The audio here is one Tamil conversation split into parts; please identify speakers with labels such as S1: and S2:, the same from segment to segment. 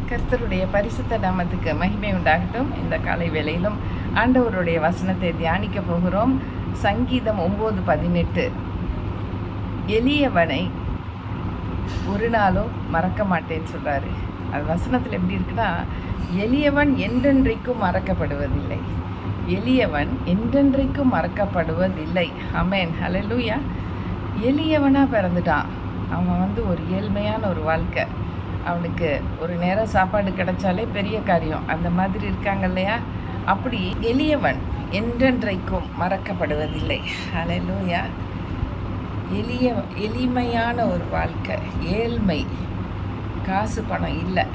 S1: கர்த்தருடைய பரிசுத்த நாமத்துக்கு மகிமை உண்டாகட்டும். இந்த காலை வேளையிலும் ஆண்டவருடைய வசனத்தை தியானிக்க போகிறோம். சங்கீதம் 9:18. எளியவனை ஒரு நாளும் மறக்க மாட்டேன்னு சொல்கிறாரு. அது வசனத்தில் எப்படி இருக்குன்னா, எளியவன் என்றென்றைக்கும் மறக்கப்படுவதில்லை, எளியவன் என்றென்றைக்கும் மறக்கப்படுவதில்லை. ஆமென், ஹல்லேலூயா. எளியவனாக பிறந்துட்டான். அவன் ஒரு ஏழ்மையான ஒரு வாழ்க்கை. அவனுக்கு ஒரு நேரம் சாப்பாடு கிடைச்சாலே பெரிய காரியம். அந்த மாதிரி இருக்காங்க இல்லையா? அப்படி எளியவன் என்றென்றைக்கும் மறக்கப்படுவதில்லை. ஹல்லேலூயா. எளிமையான ஒரு வாழ்க்கை, ஏழ்மை, காசு பணம் இல்லை,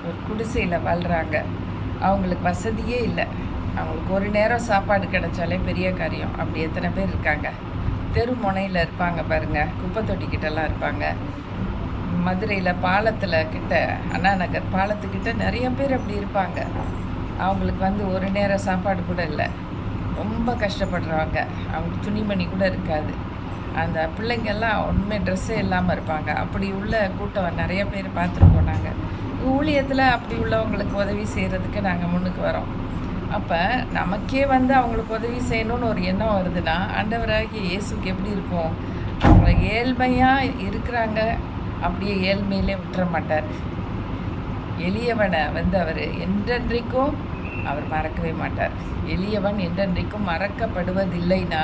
S1: ஒரு குடிசையில் வாழ்கிறாங்க. அவங்களுக்கு வசதியே இல்லை. அவங்களுக்கு ஒரு நேரம் சாப்பாடு கிடைச்சாலே பெரிய காரியம். அப்படி எத்தனை பேர் இருக்காங்க? தெரு முனையில் இருப்பாங்க பாருங்கள், குப்பை தொட்டிக்கிட்டலாம் இருப்பாங்க. மதுரையில் பாலத்தில் கிட்ட, அண்ணா நகர் பாலத்துக்கிட்ட நிறைய பேர் அப்படி இருப்பாங்க. அவங்களுக்கு ஒரு நேரம் சாப்பாடு கூட இல்லை, ரொம்ப கஷ்டப்படுறவங்க. அவங்களுக்கு துணிமணி கூட இருக்காது. அந்த பிள்ளைங்கள்லாம் ஒன்றுமே ட்ரெஸ்ஸே இல்லாமல் இருப்பாங்க. அப்படி உள்ள கூட்டம் நிறைய பேர் பார்த்துருக்கோம். நாங்கள் ஊழியத்தில் அப்படி உள்ளவங்களுக்கு உதவி செய்கிறதுக்கு நாங்கள் முன்னுக்கு வரோம். அப்போ நமக்கே அவங்களுக்கு உதவி செய்யணும்னு ஒரு எண்ணம் வருதுன்னா, ஆண்டவராகிய இயேசுக்கு எப்படி இருக்கும்? அவங்க ஏழ்மையாக இருக்கிறாங்க, அப்படியே ஏழ்மையிலே விட்டுற மாட்டார். எளியவனை அவர் என்றென்றைக்கும் அவர் மறக்கவே மாட்டார். எளியவன் என்றென்றைக்கும் மறக்கப்படுவதில்லைன்னா,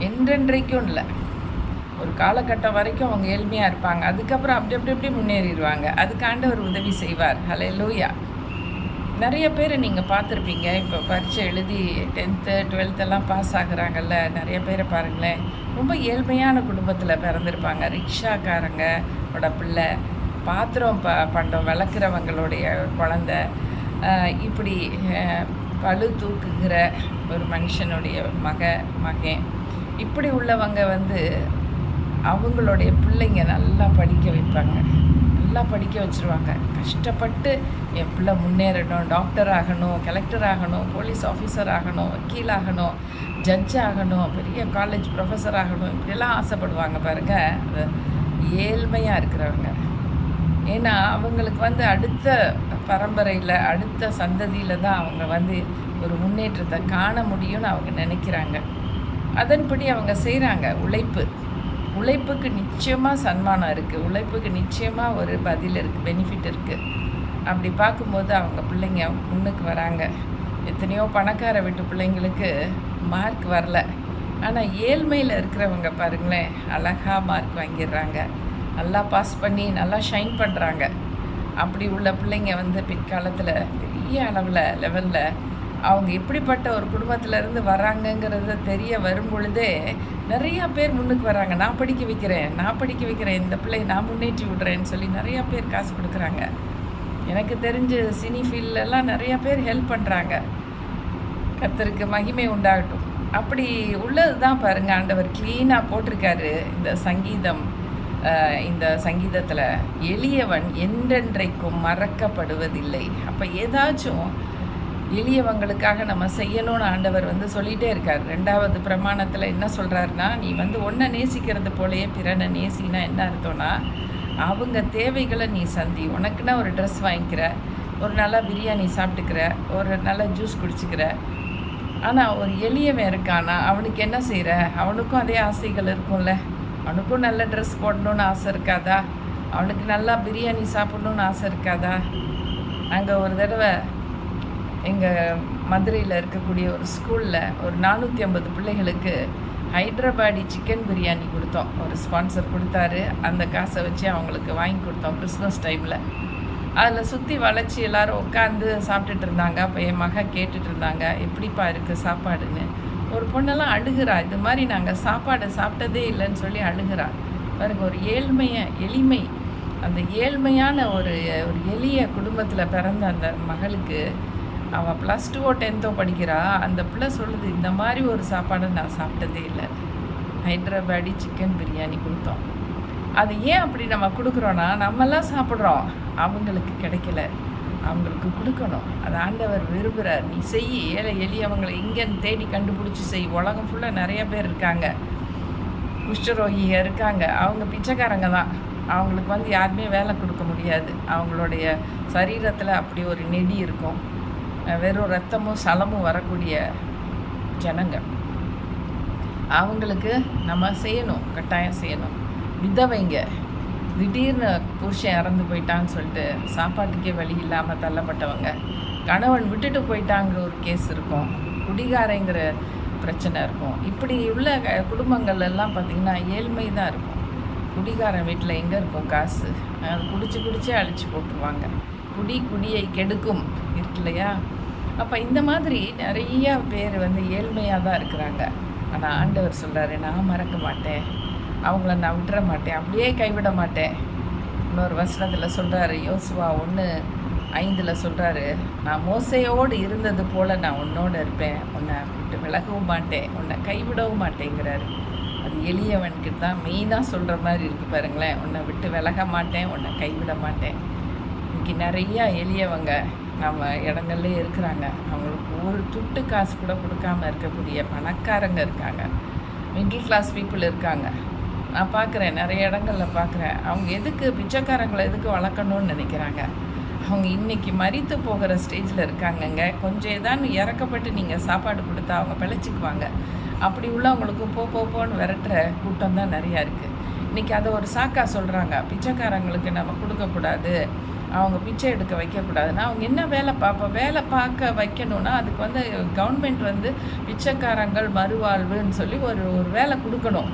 S1: என்றென்றைக்கும் இல்லை, ஒரு காலகட்டம் வரைக்கும் அவங்க ஏழ்மையாக இருப்பாங்க. அதுக்கப்புறம் அப்படி முன்னேறிடுவாங்க. அதுக்கு ஆண்டவர் உதவி செய்வார். ஹல்லேலூயா. நிறைய பேர் நீங்கள் பார்த்துருப்பீங்க. இப்போ பரீட்சை எழுதி 10th 12th பாஸ் ஆகுறாங்கல்ல, நிறைய பேரை பாருங்களேன், ரொம்ப ஏழ்மையான குடும்பத்தில் பிறந்திருப்பாங்க. ரிக்ஷாக்காரங்களோட பிள்ளை, பாத்திரம் பண்டம் விளக்குறவங்களுடைய குழந்த, இப்படி பளு தூக்குகிற ஒரு மனுஷனுடைய மகன், இப்படி உள்ளவங்க அவங்களுடைய பிள்ளைங்க நல்லா படிக்க வைப்பாங்க, நல்லா படிக்க வச்சுருவாங்க. கஷ்டப்பட்டு என் பிள்ளை முன்னேறணும், டாக்டர் ஆகணும், கலெக்டர் ஆகணும், போலீஸ் ஆஃபீஸர் ஆகணும், வக்கீல் ஆகணும், ஜட்ஜ் ஆகணும், பெரிய காலேஜ் ப்ரொஃபஸர் ஆகணும், இப்படியெல்லாம் ஆசைப்படுவாங்க பாருங்கள். அது ஏழ்மையாக இருக்கிறவங்க. ஏன்னா அவங்களுக்கு அடுத்த பரம்பரையில், அடுத்த சந்ததியில் தான் அவங்க ஒரு முன்னேற்றத்தை காண முடியும்னு அவங்க நினைக்கிறாங்க. அதன்படி அவங்க செய்கிறாங்க. உழைப்புக்கு நிச்சயமாக சன்மானம் இருக்குது, உழைப்புக்கு நிச்சயமாக ஒரு பதில் இருக்குது, பெனிஃபிட் இருக்குது. அப்படி பார்க்கும்போது அவங்க பிள்ளைங்க முன்னுக்கு வராங்க. எத்தனையோ பணக்கார வீட்டு பிள்ளைங்களுக்கு மார்க் வரல, ஆனால் ஏழ்மையில் இருக்கிறவங்க பாருங்களேன், அழகாக மார்க் வாங்கிடுறாங்க, நல்லா பாஸ் பண்ணி நல்லா ஷைன் பண்ணுறாங்க. அப்படி உள்ள பிள்ளைங்க பிற்காலத்தில் பெரிய லெவலில் அவங்க எப்படிப்பட்ட ஒரு குடும்பத்திலேருந்து வராங்கங்கிறத தெரிய வரும் பொழுதே நிறையா பேர் முன்னுக்கு வராங்க. நான் படிக்க வைக்கிறேன், இந்த பிள்ளை நான் முன்னேற்றி விடுறேன்னு சொல்லி நிறையா பேர் காசு கொடுக்குறாங்க. எனக்கு தெரிஞ்சு சினி ஃபீல்டெல்லாம் நிறையா பேர் ஹெல்ப் பண்ணுறாங்க. கர்த்தருக்கு மகிமை உண்டாகட்டும். அப்படி உள்ளது தான் பாருங்கள், ஆண்டவர் க்ளீனாக போட்டிருக்காரு இந்த சங்கீதத்தில். எளியவன் என்றென்றைக்கும் மறக்கப்படுவதில்லை. அப்போ ஏதாச்சும் எளியவங்களுக்காக நம்ம செய்யணும்னு ஆண்டவர் சொல்லிகிட்டே இருக்கார். 2வது பிரமாணத்தில் என்ன சொல்கிறாருன்னா, நீ ஒன்றை நேசிக்கிறது போலயே பிறனை நேசினா என்ன அர்த்தம்னா, அவங்க தேவைகளை நீ சந்தி. உனக்குன்னா ஒரு ட்ரெஸ் வாங்கிக்கிற, ஒரு நல்ல பிரியாணி சாப்பிட்டுக்கிற, ஒரு நல்ல ஜூஸ் குடிச்சிக்கிற. ஆனால் ஒரு எளியவன் இருக்கானா, அவனுக்கு என்ன செய்கிற? அவனுக்கும் அதே ஆசைகள் இருக்கும்ல. அவனுக்கும் நல்ல ட்ரெஸ் போடணுன்னு ஆசை இருக்காதா? அவனுக்கு நல்லா பிரியாணி சாப்பிட்ணுன்னு ஆசை இருக்காதா? நாங்கள் ஒரு தடவை எங்கள் மதுரையில் இருக்கக்கூடிய ஒரு ஸ்கூலில் ஒரு 450 பிள்ளைகளுக்கு ஹைட்ராபாடி சிக்கன் பிரியாணி கொடுத்தோம். ஒரு ஸ்பான்சர் கொடுத்தாரு. அந்த காசை வச்சு அவங்களுக்கு வாங்கி கொடுத்தோம் கிறிஸ்மஸ் டைமில். அதில் சுற்றி வளைச்சி எல்லோரும் உட்காந்து சாப்பிட்டுட்டு இருந்தாங்க. அப்போ என் மகன் கேட்டுட்டு இருந்தாங்க, எப்படிப்பா இருக்குது சாப்பாடுன்னு. ஒரு பொண்ணெல்லாம் அழுகிறா, இது மாதிரி நாங்கள் சாப்பாடு சாப்பிட்டதே இல்லைன்னு சொல்லி அழுகிறா. பாருங்க, ஒரு எளிமை, அந்த ஏழ்மையான ஒரு எளிய குடும்பத்தில் பிறந்த அந்த மகளுக்கு, அவள் +2 10 படிக்கிறா. அந்த பிள்ளை சொல்லுது, இந்த மாதிரி ஒரு சாப்பாடை நான் சாப்பிட்டதே இல்லை, ஹைட்ராபாடி சிக்கன் பிரியாணி கொடுத்தோம். அது ஏன் அப்படி நம்ம கொடுக்குறோன்னா, நம்மெல்லாம் சாப்பிட்றோம், அவங்களுக்கு கிடைக்கல, அவங்களுக்கு கொடுக்கணும். அது ஆண்டவர் விரும்புகிறார். நீ செய், எளியவங்களை இங்கேன்னு தேடி கண்டுபிடிச்சி செய். உலகம் ஃபுல்லாக நிறைய பேர் இருக்காங்க, குஷ்டரோகியாக இருக்காங்க, அவங்க பிச்சைக்காரங்க தான். அவங்களுக்கு வந்து யாருமே வேலை கொடுக்க முடியாது. அவங்களுடைய சரீரத்தில் அப்படி ஒரு நெடி இருக்கும். வெறும் ரத்தமும் சலமும் வரக்கூடிய ஜனங்க. அவங்களுக்கு நம்ம செய்யணும், கட்டாயம் செய்யணும். விதவைங்க திடீர்னு புருஷன் இறந்து போயிட்டான்னு சொல்லிட்டு சாப்பாட்டுக்கே வழி இல்லாமல் தள்ளப்பட்டவங்க, கணவன் விட்டுட்டு போயிட்டாங்கிற ஒரு கேஸ் இருக்கும், குடிகாரங்கிற பிரச்சனை இருக்கும். இப்படி உள்ள குடும்பங்கள் எல்லாம் பார்த்திங்கன்னா ஏழ்மை தான் இருக்கும். குடிகாரன் வீட்டில் எங்கே இருக்கும் காசு? அது குடிச்சே அழிச்சு போட்டுருவாங்க. குடியை கெடுக்கும் இருக்கு இல்லையா? அப்போ இந்த மாதிரி நிறையா பேர் வந்து ஏழ்மையாக தான் இருக்கிறாங்க. ஆனால் ஆண்டவர் சொல்கிறாரு, நான் மறக்க மாட்டேன், அவங்கள நான் விட்டுற மாட்டேன், அப்படியே கைவிட மாட்டேன். இன்னொரு வசனத்தில் சொல்கிறாரு, யோசுவா 1:5 சொல்கிறாரு, நான் மோசையோடு இருந்தது போல் நான் உன்னோடு இருப்பேன், உன்னை விட்டு விலகவும் மாட்டேன், உன்னை கைவிடவும் மாட்டேங்கிறாரு. அது எளியவனுக்கு தான் மெயினாக சொல்கிற மாதிரி இருக்குது பாருங்களேன். உன்னை விட்டு விலக மாட்டேன், உன்னை கைவிட மாட்டேன். இன்றைக்கி நிறையா எளியவங்க நம்ம இடங்கள்லே இருக்கிறாங்க. அவங்களுக்கு ஒரு துட்டு காசு கூட கொடுக்காம இருக்கக்கூடிய பணக்காரங்க இருக்காங்க, மிடில் கிளாஸ் பீப்புள் இருக்காங்க. நான் பார்க்குறேன், நிறைய இடங்களில் பார்க்குறேன். அவங்க எதுக்கு பிச்சைக்காரங்களை எதுக்கு வளர்க்கணும்னு நினைக்கிறாங்க? அவங்க இன்றைக்கி மரித்து போகிற ஸ்டேஜில் இருக்காங்கங்க. கொஞ்சம் ஏதான்னு இறக்கப்பட்டு நீங்கள் சாப்பாடு கொடுத்தா அவங்க பிழைச்சிக்குவாங்க. அப்படி உள்ளவங்களுக்கும் போன்னு விரட்டுற கூட்டம் தான் நிறையா இருக்குது. இன்றைக்கி அதை ஒரு சாக்கா சொல்கிறாங்க, பிச்சைக்காரங்களுக்கு நம்ம கொடுக்கக்கூடாது, அவங்க பிச்சை எடுக்க வைக்கக்கூடாதுன்னா அவங்க என்ன வேலை பார்க்க வைக்கணும்னா அதுக்கு வந்து கவர்மெண்ட் வந்து பிச்சைக்காரங்கள் மறுவாழ்வுன்னு சொல்லி ஒரு வேலை கொடுக்கணும்.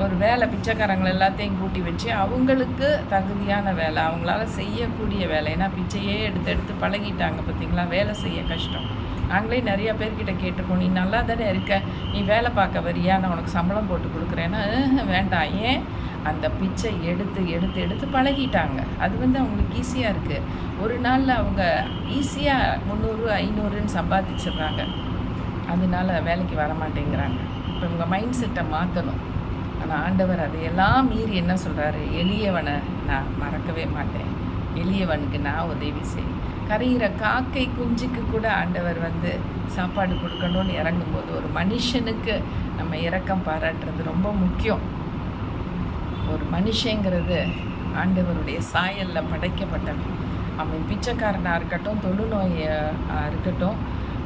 S1: ஒரு வேலை பிச்சைக்காரங்களை எல்லாத்தையும் கூட்டி வச்சு அவங்களுக்கு தகுதியான வேலை, அவங்களால செய்யக்கூடிய வேலை. ஏன்னா பிச்சையே எடுத்து பழகிட்டாங்க பார்த்திங்களா, வேலை செய்ய கஷ்டம். நாங்களே நிறையா பேர்கிட்ட கேட்டிருக்கோம், நீ நல்லா தானே இருக்க, நீ வேலை பார்க்க வரியா, நான் உனக்கு சம்பளம் போட்டு கொடுக்குறேன்னா வேண்டாம். ஏன்? அந்த பிச்சை எடுத்து பழகிட்டாங்க. அது வந்து அவங்களுக்கு ஈஸியாக இருக்குது. ஒரு நாளில் அவங்க ஈஸியாக 300 500ன்னு சம்பாதிச்சிடுறாங்க. அதனால வேலைக்கு வர மாட்டேங்கிறாங்க. இப்போ உங்கள் மைண்ட் செட்டை மாற்றணும். ஆனால் ஆண்டவர் அதையெல்லாம் மீறி என்ன சொல்கிறாரு? எளியவனை நான் மறக்கவே மாட்டேன், எளியவனுக்கு நான் உதவி செய். கரையிற காக்கை குஞ்சுக்கு கூட ஆண்டவர் வந்து சாப்பாடு கொடுக்கணும்னு இறங்கும்போது ஒரு மனுஷனுக்கு நம்ம இரக்கம் பாராட்டுறது ரொம்ப முக்கியம். ஒரு மனுஷங்கிறது ஆண்டவருடைய சாயலில் படைக்கப்பட்டவன். அவன் பிச்சைக்காரனாக இருக்கட்டும், தொழுநோயாக இருக்கட்டும்,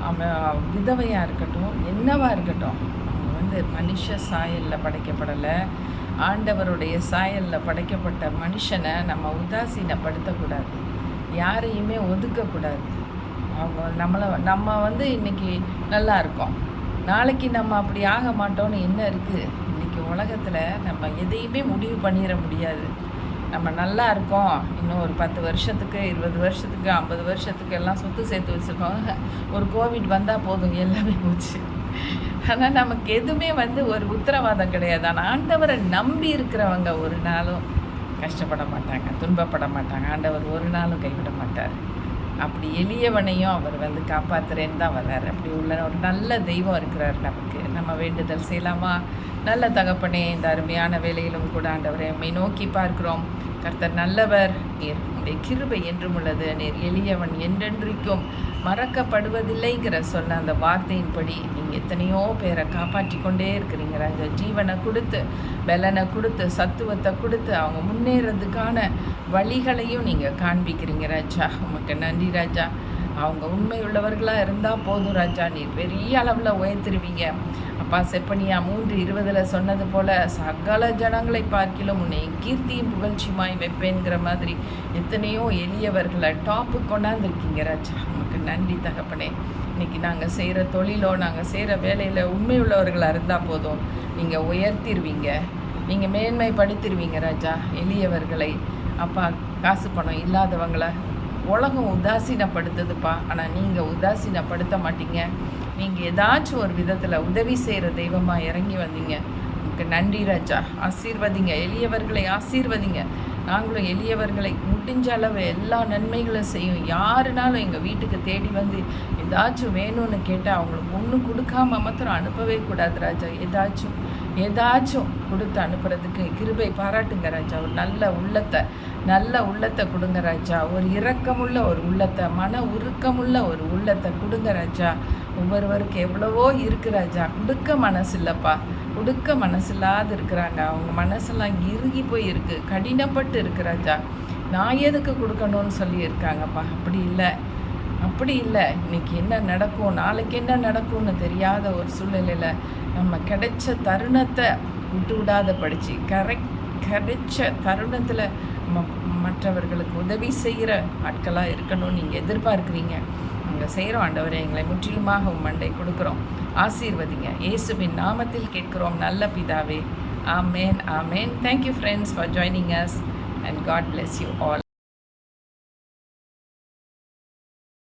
S1: அவன் விதவையாக இருக்கட்டும், என்னவாக இருக்கட்டும், அவன் வந்து மனுஷ சாயலில் படைக்கப்படலை. ஆண்டவருடைய சாயலில் படைக்கப்பட்ட மனுஷனை நம்ம உதாசீனப்படுத்தக்கூடாது, யாரையுமே ஒதுக்கக்கூடாது. அவங்க நம்ம வந்து இன்றைக்கி நல்லா இருக்கோம், நாளைக்கு நம்ம அப்படி ஆக மாட்டோம்னு என்ன இருக்குது? இன்றைக்கி உலகத்தில் நம்ம எதையுமே முடிவு பண்ணிட முடியாது. நம்ம நல்லா இருக்கோம், இன்னும் ஒரு 10 வருஷத்துக்கு 20 வருஷத்துக்கு 50 வருஷத்துக்கு எல்லாம் சொத்து சேர்த்து வச்சுருக்கோம், ஒரு கோவிட் வந்தால் போதும் எல்லாமே போச்சு. ஆனால் நமக்கு எதுவுமே வந்து ஒரு உத்தரவாதம் கிடையாது. ஆனால் ஆண்டவரை நம்பி இருக்கிறவங்க ஒரு நாளும் கஷ்டப்பட மாட்டாங்க, துன்பப்பட மாட்டாங்க. ஆண்டவர் ஒரு நாளும் கைவிட மாட்டார். அப்படி எளியவனையும் அவர் வந்து காப்பாற்றுறேன்னு தான் வர்றார். அப்படி உள்ள ஒரு நல்ல தெய்வம் இருக்கிறார் நமக்கு. நம்ம வேண்டுதல் செய்யலாமா? நல்ல தகப்பனே, இந்த அருமையான வேலையிலும் கூட ஆண்டவரை எம்மை நோக்கி பார்க்கிறோம். கர்த்தர் நல்லவர், நீர் உடைய கிருபை என்றும் உள்ளது, நீர் எளியவன் என்றென்றைக்கும் மறக்கப்படுவதில்லைங்கிற சொன்ன அந்த வார்த்தையின்படி நீங்கள் எத்தனையோ பேரை காப்பாற்றி கொண்டே இருக்கிறீங்க ராஜா. ஜீவனை கொடுத்து, பலனை கொடுத்து, சத்துவத்தை கொடுத்து அவங்க முன்னேறதுக்கான வழிகளையும் நீங்கள் காண்பிக்கிறீங்க ராஜா. உமக்கு நன்றி ராஜா. அவங்க உண்மை உள்ளவர்களாக இருந்தால் போதும் ராஜா, நீர் பெரிய அளவில் உயர்த்திருவீங்க. அப்பா செப்பனியா 3:20 சொன்னது போல் சகல ஜனங்களை பார்க்கிலும் உன்னை கீர்த்தியும் புகழ்ச்சியுமாய் வைப்பேங்கிற மாதிரி எத்தனையோ எளியவர்களை டாப்பு கொண்டாந்துருக்கீங்க ராஜா. உமக்கு நன்றி தகப்பனே. இன்றைக்கி நாங்கள் செய்கிற தொழிலோ நாங்கள் செய்கிற வேலையில் உண்மை உள்ளவர்களாக இருந்தால் போதும், நீங்கள் உயர்த்திடுவீங்க, நீங்கள் மேன்மைப்படுத்திடுவீங்க ராஜா. எளியவர்களை அப்பா, காசு பணம் இல்லாதவங்களை உலகம் உதாசீனப்படுத்துதுப்பா, ஆனால் நீங்கள் உதாசீனப்படுத்த மாட்டீங்க. நீங்கள் ஏதாச்சும் ஒரு விதத்தில் உதவி செய்கிற தெய்வமாக இறங்கி வந்தீங்க. உங்களுக்கு நன்றி ராஜா. ஆசீர்வதிங்க, எளியவர்களை ஆசீர்வதிங்க. நாங்களும் எளியவர்களை முடிஞ்ச அளவு எல்லா நன்மைகளும் செய்யும். யாருனாலும் எங்கள் வீட்டுக்கு தேடி வந்து ஏதாச்சும் வேணும்னு கேட்டால் அவங்களுக்கு ஒன்றும் கொடுக்காம மாத்திரம் அனுப்பவே கூடாது ராஜா. ஏதாச்சும் கொடுத்து அனுப்புறதுக்கு கிருபை பாராட்டுங்க ராஜா. ஒரு நல்ல உள்ளத்தை கொடுங்க ராஜா. ஒரு இரக்கமுள்ள ஒரு உள்ளத்தை, மன உருக்கமுள்ள ஒரு உள்ளத்தை கொடுங்க ராஜா. ஒவ்வொருவருக்கு எவ்வளவோ இருக்கு ராஜா, கொடுக்க மனசு இல்லைப்பா. கொடுக்க மனசில்லாது இருக்கிறாங்க. அவங்க மனசெல்லாம் இறுகி போய் இருக்குது, கடினப்பட்டு இருக்கு ராஜா. நான் எதுக்கு கொடுக்கணும்னு சொல்லியிருக்காங்கப்பா. அப்படி இல்லை. இன்றைக்கி என்ன நடக்கும், நாளைக்கு என்ன நடக்கும்னு தெரியாத ஒரு சூழ்நிலையில் நம்ம கிடைச்ச தருணத்தை விடாத படித்து கிடைச்ச தருணத்தில் மற்றவர்களுக்கு உதவி செய்கிற ஆட்களாக இருக்கணும்னு நீங்கள் எதிர்பார்க்குறீங்க. நாங்கள் செய்கிறோம் ஆண்டவரே. எங்களை முற்றிலுமாக மண்டை கொடுக்குறோம். ஆசீர்வதிங்க. இயேசுவின் நாமத்தில் கேட்கிறோம் நல்ல பிதாவே. ஆமேன், ஆமேன். Thank you friends for joining us, and God bless you all.